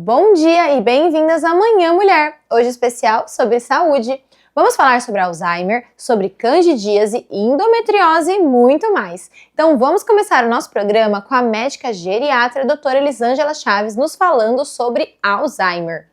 Bom dia e bem-vindas à Manhã Mulher, hoje especial sobre saúde. Vamos falar sobre Alzheimer, sobre candidíase, endometriose e muito mais. Então vamos começar o nosso programa com a médica geriatra doutora Elisângela Chaves nos falando sobre Alzheimer.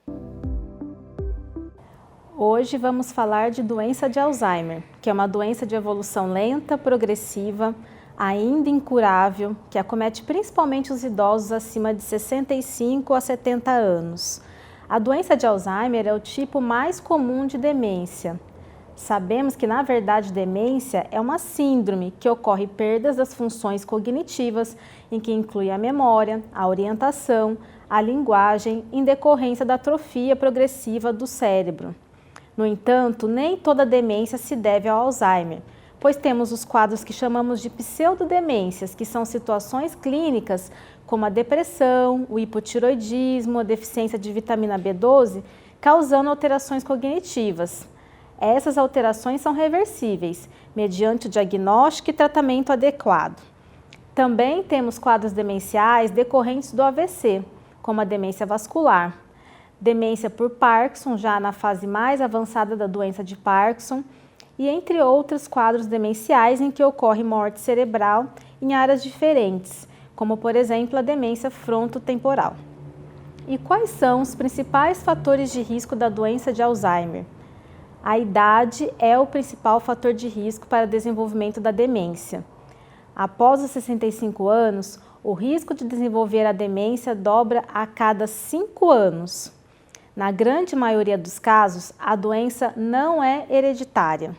Hoje vamos falar de doença de Alzheimer, que é uma doença de evolução lenta, progressiva, ainda incurável, que acomete principalmente os idosos acima de 65 a 70 anos. A doença de Alzheimer é o tipo mais comum de demência. Sabemos que, na verdade, demência é uma síndrome que ocorre perdas das funções cognitivas, em que inclui a memória, a orientação, a linguagem, em decorrência da atrofia progressiva do cérebro. No entanto, nem toda demência se deve ao Alzheimer, pois temos os quadros que chamamos de pseudodemências, que são situações clínicas como a depressão, o hipotiroidismo, a deficiência de vitamina B12, causando alterações cognitivas. Essas alterações são reversíveis, mediante o diagnóstico e tratamento adequado. Também temos quadros demenciais decorrentes do AVC, como a demência vascular, demência por Parkinson, já na fase mais avançada da doença de Parkinson, e entre outros quadros demenciais em que ocorre morte cerebral em áreas diferentes, como por exemplo a demência frontotemporal. E quais são os principais fatores de risco da doença de Alzheimer? A idade é o principal fator de risco para o desenvolvimento da demência. Após os 65 anos, o risco de desenvolver a demência dobra a cada 5 anos. Na grande maioria dos casos, a doença não é hereditária.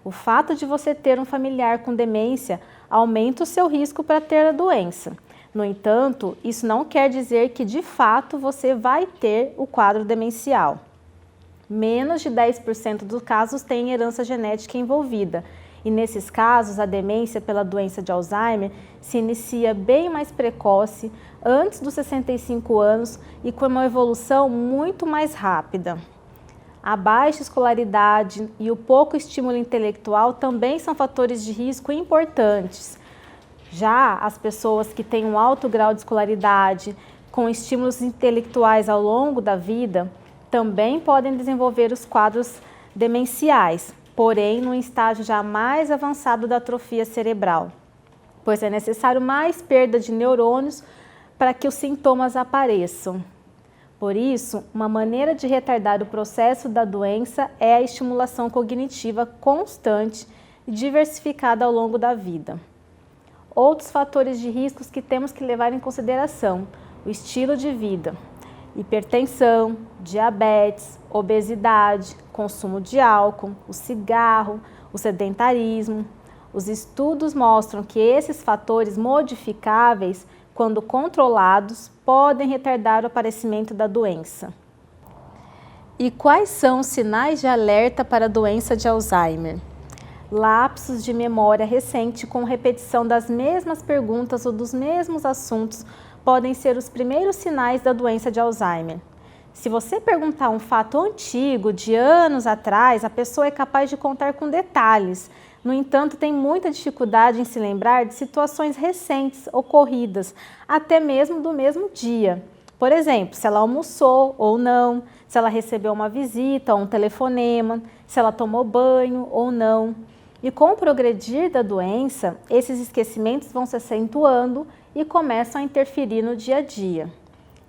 O fato de você ter um familiar com demência aumenta o seu risco para ter a doença. No entanto, isso não quer dizer que de fato você vai ter o quadro demencial. Menos de 10% dos casos têm herança genética envolvida, e nesses casos a demência pela doença de Alzheimer se inicia bem mais precoce, antes dos 65 anos e com uma evolução muito mais rápida. A baixa escolaridade e o pouco estímulo intelectual também são fatores de risco importantes. Já as pessoas que têm um alto grau de escolaridade, com estímulos intelectuais ao longo da vida, também podem desenvolver os quadros demenciais, porém num estágio já mais avançado da atrofia cerebral, pois é necessário mais perda de neurônios para que os sintomas apareçam. Por isso, uma maneira de retardar o processo da doença é a estimulação cognitiva constante e diversificada ao longo da vida. Outros fatores de riscos que temos que levar em consideração: o estilo de vida, hipertensão, diabetes, obesidade, consumo de álcool, o cigarro, o sedentarismo. Os estudos mostram que esses fatores modificáveis, quando controlados, podem retardar o aparecimento da doença. E quais são os sinais de alerta para a doença de Alzheimer? Lapsos de memória recente com repetição das mesmas perguntas ou dos mesmos assuntos podem ser os primeiros sinais da doença de Alzheimer. Se você perguntar um fato antigo, de anos atrás, a pessoa é capaz de contar com detalhes. No entanto, tem muita dificuldade em se lembrar de situações recentes ocorridas, até mesmo do mesmo dia. Por exemplo, se ela almoçou ou não, se ela recebeu uma visita ou um telefonema, se ela tomou banho ou não. E com o progredir da doença, esses esquecimentos vão se acentuando e começam a interferir no dia a dia.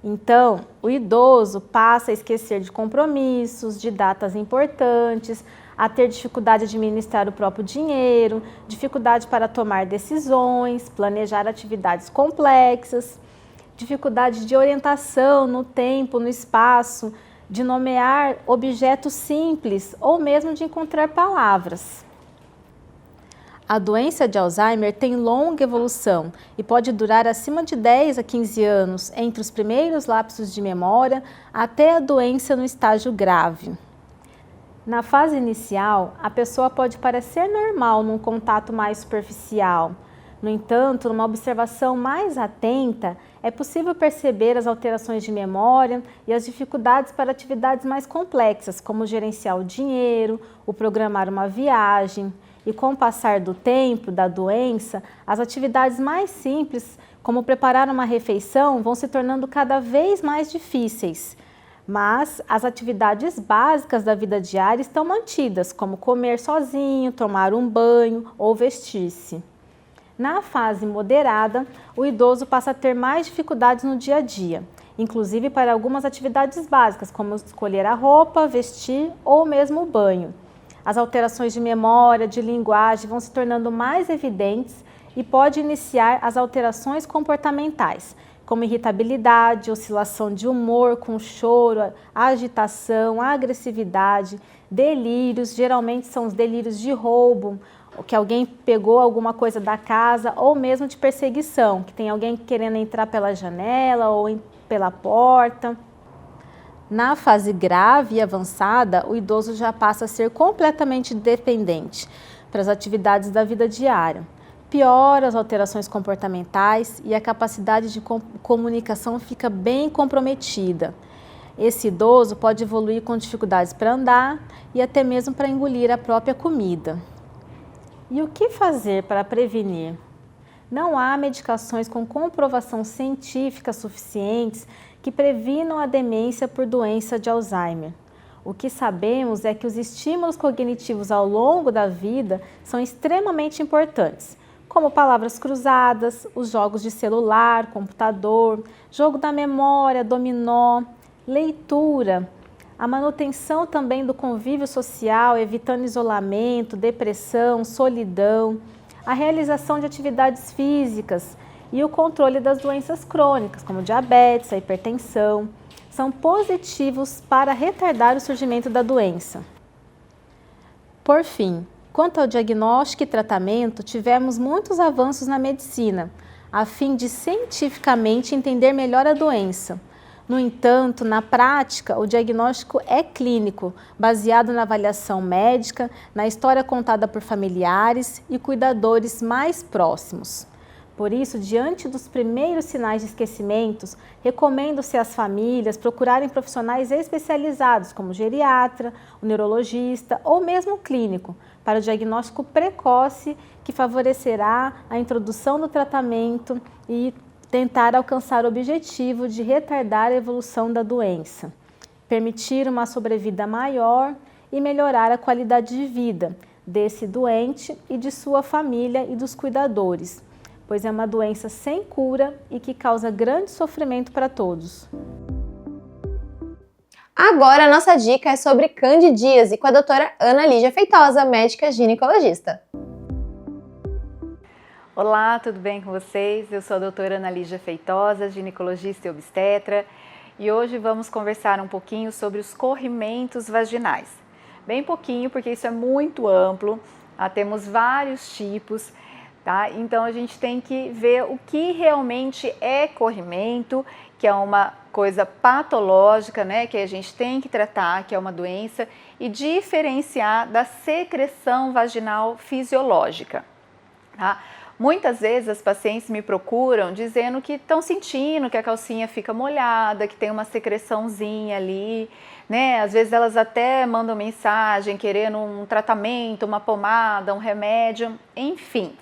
Então, o idoso passa a esquecer de compromissos, de datas importantes, a ter dificuldade de administrar o próprio dinheiro, dificuldade para tomar decisões, planejar atividades complexas, dificuldade de orientação no tempo, no espaço, de nomear objetos simples ou mesmo de encontrar palavras. A doença de Alzheimer tem longa evolução e pode durar acima de 10 a 15 anos, entre os primeiros lapsos de memória até a doença no estágio grave. Na fase inicial, a pessoa pode parecer normal num contato mais superficial. No entanto, numa observação mais atenta, é possível perceber as alterações de memória e as dificuldades para atividades mais complexas, como gerenciar o dinheiro, o programar uma viagem. e com o passar do tempo, da doença, as atividades mais simples, como preparar uma refeição, vão se tornando cada vez mais difíceis. Mas as atividades básicas da vida diária estão mantidas, como comer sozinho, tomar um banho ou vestir-se. Na fase moderada, o idoso passa a ter mais dificuldades no dia a dia, inclusive para algumas atividades básicas, como escolher a roupa, vestir ou mesmo o banho. As alterações de memória, de linguagem vão se tornando mais evidentes e pode iniciar as alterações comportamentais, como irritabilidade, oscilação de humor com choro, agitação, agressividade, delírios, geralmente são os delírios de roubo, que alguém pegou alguma coisa da casa, ou mesmo de perseguição, que tem alguém querendo entrar pela janela ou pela porta. Na fase grave e avançada, o idoso já passa a ser completamente dependente para as atividades da vida diária. Piora as alterações comportamentais e a capacidade de comunicação fica bem comprometida. Esse idoso pode evoluir com dificuldades para andar e até mesmo para engolir a própria comida. E o que fazer para prevenir? Não há medicações com comprovação científica suficientes que previnam a demência por doença de Alzheimer. O que sabemos é que os estímulos cognitivos ao longo da vida são extremamente importantes, como palavras cruzadas, os jogos de celular, computador, jogo da memória, dominó, leitura, a manutenção também do convívio social, evitando isolamento, depressão, solidão, a realização de atividades físicas e o controle das doenças crônicas, como diabetes, a hipertensão, são positivos para retardar o surgimento da doença. Por fim, quanto ao diagnóstico e tratamento, tivemos muitos avanços na medicina, a fim de cientificamente entender melhor a doença. No entanto, na prática, o diagnóstico é clínico, baseado na avaliação médica, na história contada por familiares e cuidadores mais próximos. Por isso, diante dos primeiros sinais de esquecimentos, recomendo-se às famílias procurarem profissionais especializados, como geriatra, o neurologista ou mesmo o clínico, para o diagnóstico precoce que favorecerá a introdução do tratamento e tentar alcançar o objetivo de retardar a evolução da doença, permitir uma sobrevida maior e melhorar a qualidade de vida desse doente e de sua família e dos cuidadores, pois é uma doença sem cura e que causa grande sofrimento para todos. Agora a nossa dica é sobre candidíase com a doutora Ana Lígia Feitosa, médica ginecologista. Olá, tudo bem com vocês? Eu sou a doutora Ana Lígia Feitosa, ginecologista e obstetra, e hoje vamos conversar um pouquinho sobre os corrimentos vaginais. Bem pouquinho, porque isso é muito amplo, temos vários tipos, tá? Então a gente tem que ver o que realmente é corrimento, que é uma coisa patológica, né, que a gente tem que tratar, que é uma doença, e diferenciar da secreção vaginal fisiológica, tá? Muitas vezes as pacientes me procuram dizendo que estão sentindo que a calcinha fica molhada, que tem uma secreçãozinha ali, né? Às vezes elas até mandam mensagem querendo um tratamento, uma pomada, um remédio, enfim.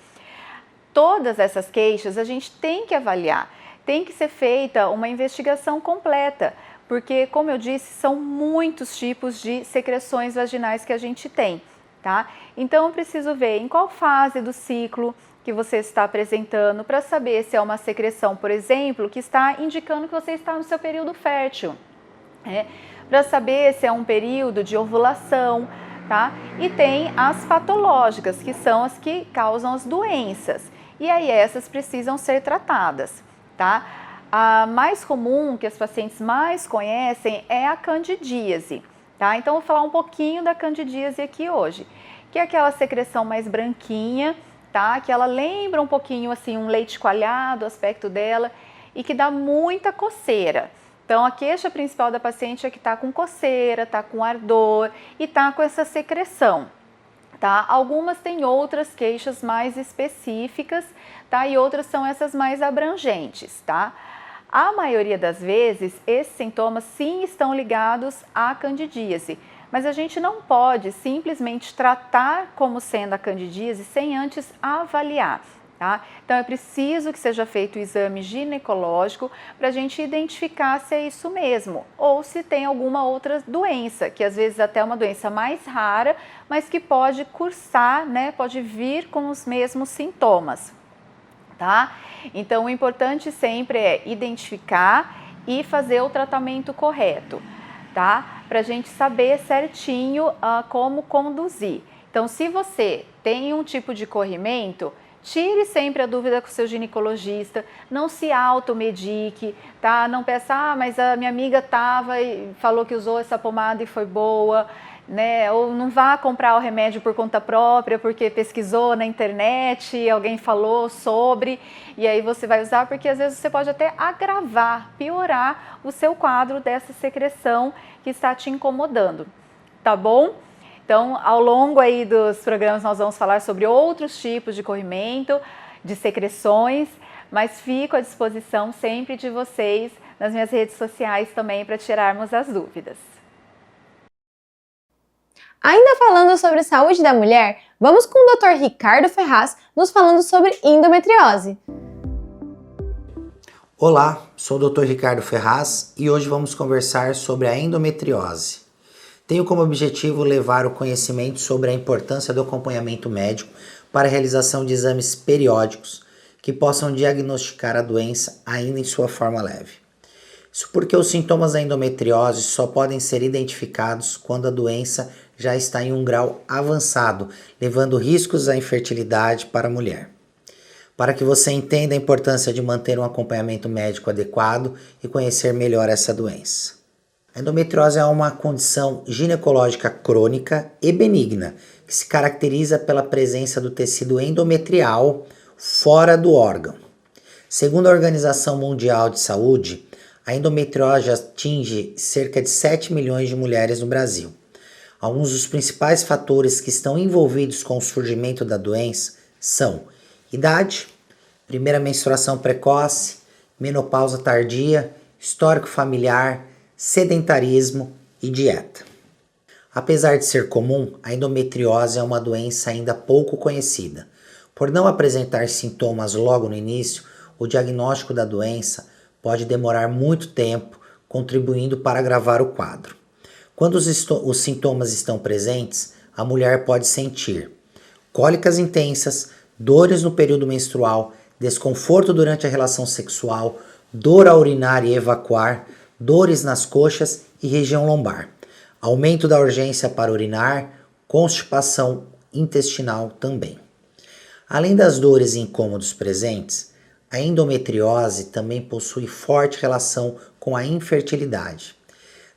Todas essas queixas a gente tem que avaliar, tem que ser feita uma investigação completa, porque, como eu disse, são muitos tipos de secreções vaginais que a gente tem, tá? Então eu preciso ver em qual fase do ciclo que você está apresentando para saber se é uma secreção, por exemplo, que está indicando que você está no seu período fértil, para saber se é um período de ovulação, tá? E tem as patológicas, que são as que causam as doenças, e aí essas precisam ser tratadas, tá? A mais comum, que as pacientes mais conhecem, é a candidíase, tá? Então, eu vou falar um pouquinho da candidíase aqui hoje, que é aquela secreção mais branquinha, tá? Que ela lembra um pouquinho assim um leite coalhado, o aspecto dela, e que dá muita coceira. Então a queixa principal da paciente é que está com coceira, está com ardor e está com essa secreção, tá? Algumas têm outras queixas mais específicas, tá? E outras são essas mais abrangentes, tá? A maioria das vezes esses sintomas sim estão ligados à candidíase, Mas a gente não pode simplesmente tratar como sendo a candidíase sem antes avaliar. Tá? Então é preciso que seja feito o exame ginecológico para a gente identificar se é isso mesmo ou se tem alguma outra doença, que às vezes até é uma doença mais rara, mas que pode cursar, né? Pode vir com os mesmos sintomas. Tá? Então o importante sempre é identificar e fazer o tratamento correto, tá? Para a gente saber certinho como conduzir. Então se você tem um tipo de corrimento, tire sempre a dúvida com o seu ginecologista, não se automedique, tá? Não peça, mas a minha amiga tava e falou que usou essa pomada e foi boa, né? Ou não vá comprar o remédio por conta própria, porque pesquisou na internet, alguém falou sobre, e aí você vai usar, porque às vezes você pode até agravar, piorar o seu quadro dessa secreção que está te incomodando, tá bom? Então, ao longo aí dos programas nós vamos falar sobre outros tipos de corrimento, de secreções, mas fico à disposição sempre de vocês nas minhas redes sociais também para tirarmos as dúvidas. Ainda falando sobre saúde da mulher, vamos com o Dr. Ricardo Ferraz nos falando sobre endometriose. Olá, sou o Dr. Ricardo Ferraz e hoje vamos conversar sobre a endometriose. Tenho como objetivo levar o conhecimento sobre a importância do acompanhamento médico para a realização de exames periódicos que possam diagnosticar a doença ainda em sua forma leve. Isso porque os sintomas da endometriose só podem ser identificados quando a doença já está em um grau avançado, levando riscos à infertilidade para a mulher. Para que você entenda a importância de manter um acompanhamento médico adequado e conhecer melhor essa doença. A endometriose é uma condição ginecológica crônica e benigna, que se caracteriza pela presença do tecido endometrial fora do órgão. Segundo a Organização Mundial de Saúde, a endometriose atinge cerca de 7 milhões de mulheres no Brasil. Alguns dos principais fatores que estão envolvidos com o surgimento da doença são idade, primeira menstruação precoce, menopausa tardia, histórico familiar, sedentarismo e dieta. Apesar de ser comum, a endometriose é uma doença ainda pouco conhecida. Por não apresentar sintomas logo no início, o diagnóstico da doença pode demorar muito tempo, contribuindo para agravar o quadro. Quando os sintomas estão presentes, a mulher pode sentir cólicas intensas, dores no período menstrual, desconforto durante a relação sexual, dor a urinar e evacuar, dores nas coxas e região lombar, aumento da urgência para urinar, constipação intestinal também. Além das dores e incômodos presentes, a endometriose também possui forte relação com a infertilidade.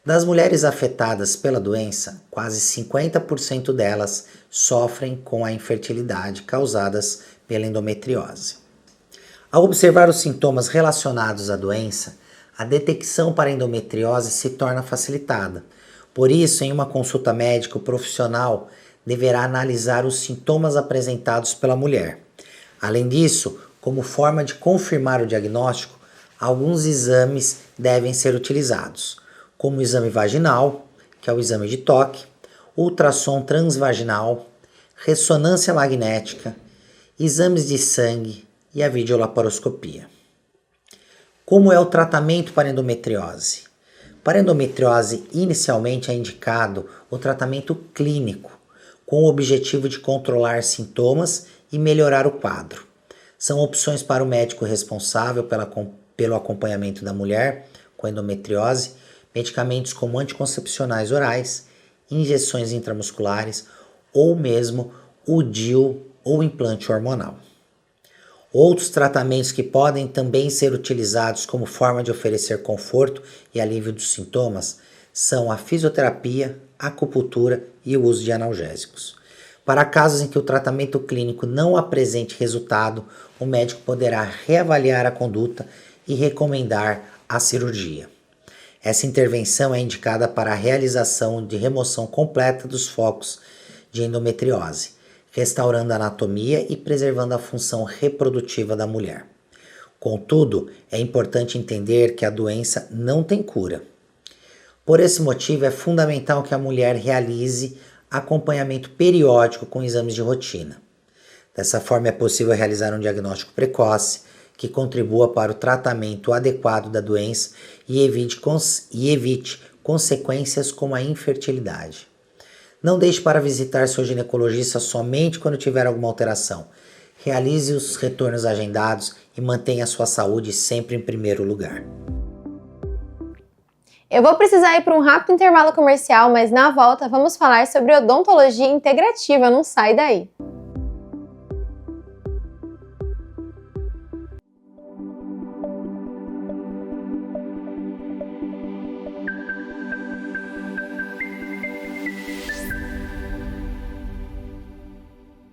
Das mulheres afetadas pela doença, quase 50% delas sofrem com a infertilidade causadas pela endometriose. Ao observar os sintomas relacionados à doença, a detecção para a endometriose se torna facilitada. Por isso, em uma consulta médica, o profissional deverá analisar os sintomas apresentados pela mulher. Além disso, como forma de confirmar o diagnóstico, alguns exames devem ser utilizados, como o exame vaginal, que é o exame de toque, ultrassom transvaginal, ressonância magnética, exames de sangue e a videolaparoscopia. Como é o tratamento para endometriose? Para endometriose, inicialmente é indicado o tratamento clínico, com o objetivo de controlar sintomas e melhorar o quadro. São opções para o médico responsável pelo acompanhamento da mulher com endometriose, medicamentos como anticoncepcionais orais, injeções intramusculares ou mesmo o DIU ou implante hormonal. Outros tratamentos que podem também ser utilizados como forma de oferecer conforto e alívio dos sintomas são a fisioterapia, a acupuntura e o uso de analgésicos. Para casos em que o tratamento clínico não apresente resultado, o médico poderá reavaliar a conduta e recomendar a cirurgia. Essa intervenção é indicada para a realização de remoção completa dos focos de endometriose, restaurando a anatomia e preservando a função reprodutiva da mulher. Contudo, é importante entender que a doença não tem cura. Por esse motivo, é fundamental que a mulher realize acompanhamento periódico com exames de rotina. Dessa forma, é possível realizar um diagnóstico precoce que contribua para o tratamento adequado da doença e evite consequências como a infertilidade. Não deixe para visitar seu ginecologista somente quando tiver alguma alteração. Realize os retornos agendados e mantenha a sua saúde sempre em primeiro lugar. Eu vou precisar ir para um rápido intervalo comercial, mas na volta vamos falar sobre odontologia integrativa, não sai daí!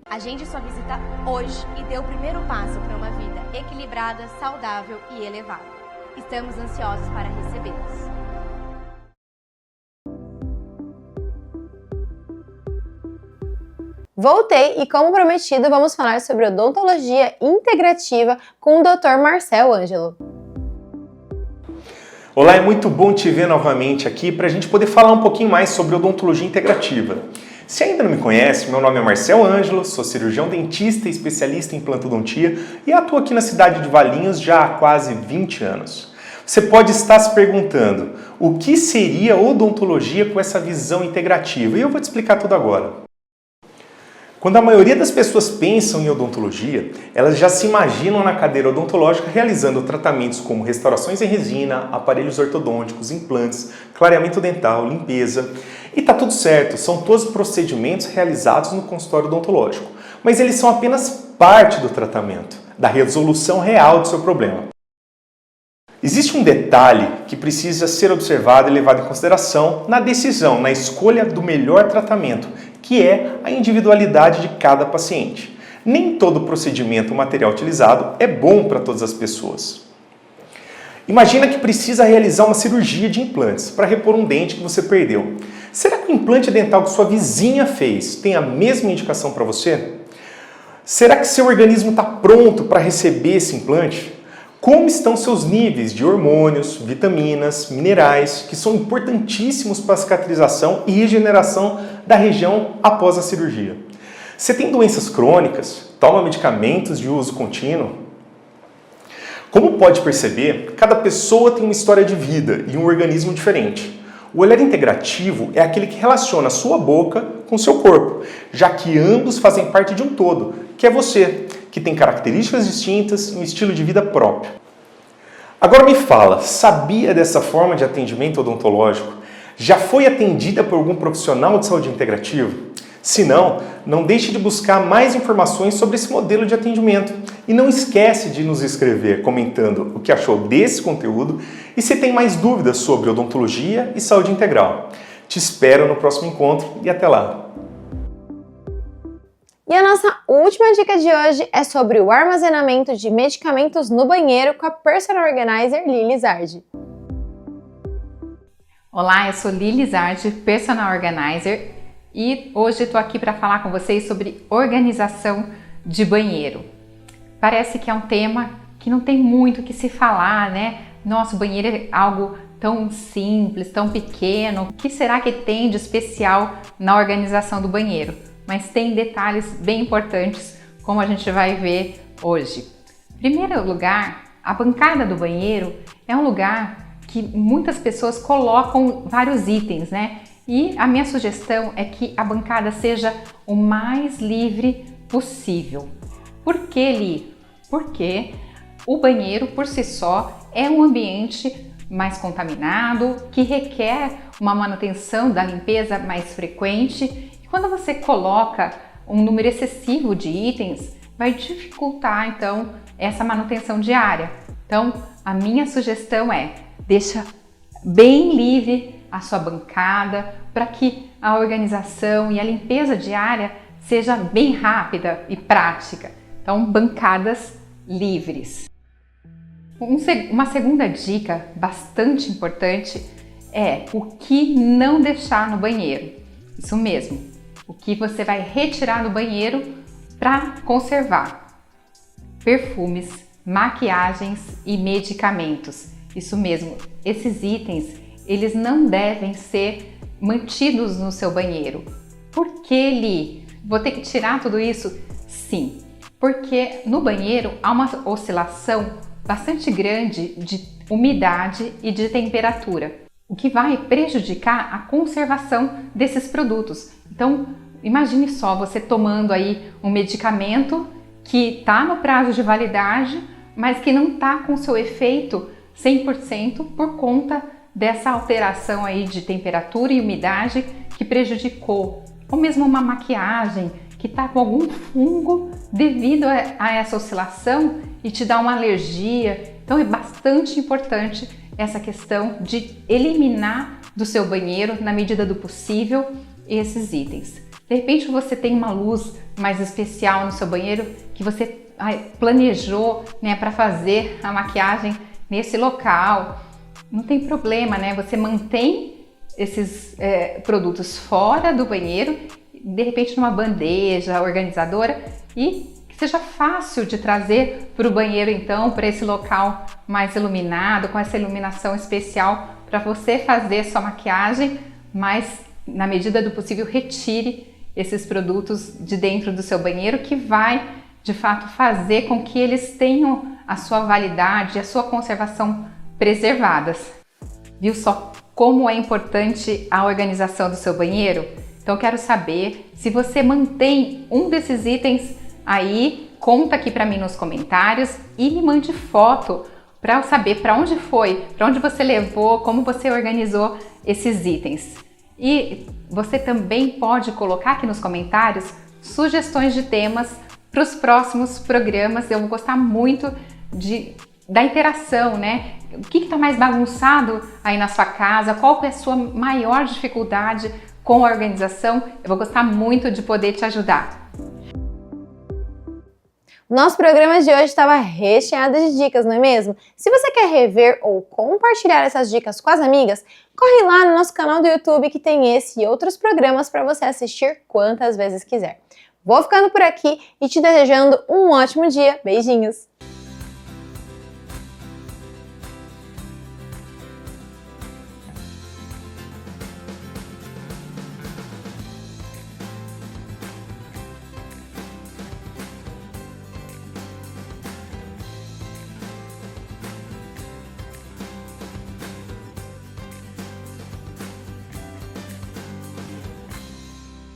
Agende sua visita hoje e dê o primeiro passo para uma vida equilibrada, saudável e elevada. Estamos ansiosos para recebê-los. Voltei e, como prometido, vamos falar sobre odontologia integrativa com o Dr. Marcel Ângelo. Olá, é muito bom te ver novamente aqui para a gente poder falar um pouquinho mais sobre odontologia integrativa. Se ainda não me conhece, meu nome é Marcel Ângelo, sou cirurgião dentista e especialista em implantodontia e atuo aqui na cidade de Valinhos já há quase 20 anos. Você pode estar se perguntando, o que seria odontologia com essa visão integrativa? E eu vou te explicar tudo agora. Quando a maioria das pessoas pensam em odontologia, elas já se imaginam na cadeira odontológica realizando tratamentos como restaurações em resina, aparelhos ortodônticos, implantes, clareamento dental, limpeza. E tá tudo certo, são todos procedimentos realizados no consultório odontológico. Mas eles são apenas parte do tratamento, da resolução real do seu problema. Existe um detalhe que precisa ser observado e levado em consideração na decisão, na escolha do melhor tratamento, que é a individualidade de cada paciente. Nem todo procedimento ou material utilizado é bom para todas as pessoas. Imagina que precisa realizar uma cirurgia de implantes para repor um dente que você perdeu. Será que o implante dental que sua vizinha fez tem a mesma indicação para você? Será que seu organismo está pronto para receber esse implante? Como estão seus níveis de hormônios, vitaminas, minerais, que são importantíssimos para a cicatrização e regeneração da região após a cirurgia? Você tem doenças crônicas? Toma medicamentos de uso contínuo? Como pode perceber, cada pessoa tem uma história de vida e um organismo diferente. O olhar integrativo é aquele que relaciona a sua boca com o seu corpo, já que ambos fazem parte de um todo, que é você, que tem características distintas e um estilo de vida próprio. Agora me fala, sabia dessa forma de atendimento odontológico? Já foi atendida por algum profissional de saúde integrativa? Se não, não deixe de buscar mais informações sobre esse modelo de atendimento. E não esquece de nos escrever comentando o que achou desse conteúdo e se tem mais dúvidas sobre odontologia e saúde integral. Te espero no próximo encontro e até lá! E a nossa última dica de hoje é sobre o armazenamento de medicamentos no banheiro com a Personal Organizer Lili Zardi. Olá, eu sou Lili Zardi, Personal Organizer, e hoje estou aqui para falar com vocês sobre organização de banheiro. Parece que é um tema que não tem muito o que se falar, né? Nossa, o banheiro é algo tão simples, tão pequeno. O que será que tem de especial na organização do banheiro? Mas tem detalhes bem importantes, como a gente vai ver hoje. Em primeiro lugar, a bancada do banheiro é um lugar que muitas pessoas colocam vários itens, né? E a minha sugestão é que a bancada seja o mais livre possível. Por que, Li? Porque o banheiro, por si só, é um ambiente mais contaminado, que requer uma manutenção da limpeza mais frequente. E quando você coloca um número excessivo de itens, vai dificultar, então, essa manutenção diária. Então, a minha sugestão é, deixa bem livre a sua bancada para que a organização e a limpeza diária seja bem rápida e prática. Então, bancadas livres. Uma segunda dica bastante importante é o que não deixar no banheiro. Isso mesmo, o que você vai retirar do banheiro para conservar. Perfumes, maquiagens e medicamentos. Isso mesmo, esses itens, eles não devem ser mantidos no seu banheiro. Por que, Li? Vou ter que tirar tudo isso? Sim, porque no banheiro há uma oscilação bastante grande de umidade e de temperatura, o que vai prejudicar a conservação desses produtos. Então, imagine só você tomando aí um medicamento que está no prazo de validade, mas que não está com seu efeito 100% por conta dessa alteração aí de temperatura e umidade que prejudicou. Ou mesmo uma maquiagem que está com algum fungo devido a essa oscilação e te dá uma alergia. Então é bastante importante essa questão de eliminar do seu banheiro, na medida do possível, esses itens. De repente você tem uma luz mais especial no seu banheiro que você planejou, né, para fazer a maquiagem nesse local. Não tem problema, né? Você mantém esses produtos fora do banheiro, de repente numa bandeja organizadora, e que seja fácil de trazer para o banheiro, então, para esse local mais iluminado, com essa iluminação especial para você fazer sua maquiagem, mas na medida do possível retire esses produtos de dentro do seu banheiro, que vai de fato fazer com que eles tenham a sua validade e a sua conservação preservadas. Viu só como é importante a organização do seu banheiro? Então eu quero saber se você mantém um desses itens aí, conta aqui para mim nos comentários e me mande foto para eu saber para onde foi, para onde você levou, como você organizou esses itens. E você também pode colocar aqui nos comentários sugestões de temas para os próximos programas. Eu vou gostar muito da interação, né? O que está mais bagunçado aí na sua casa? Qual é a sua maior dificuldade com a organização? Eu vou gostar muito de poder te ajudar. Nosso programa de hoje estava recheado de dicas, não é mesmo? Se você quer rever ou compartilhar essas dicas com as amigas, corre lá no nosso canal do YouTube que tem esse e outros programas para você assistir quantas vezes quiser. Vou ficando por aqui e te desejando um ótimo dia. Beijinhos!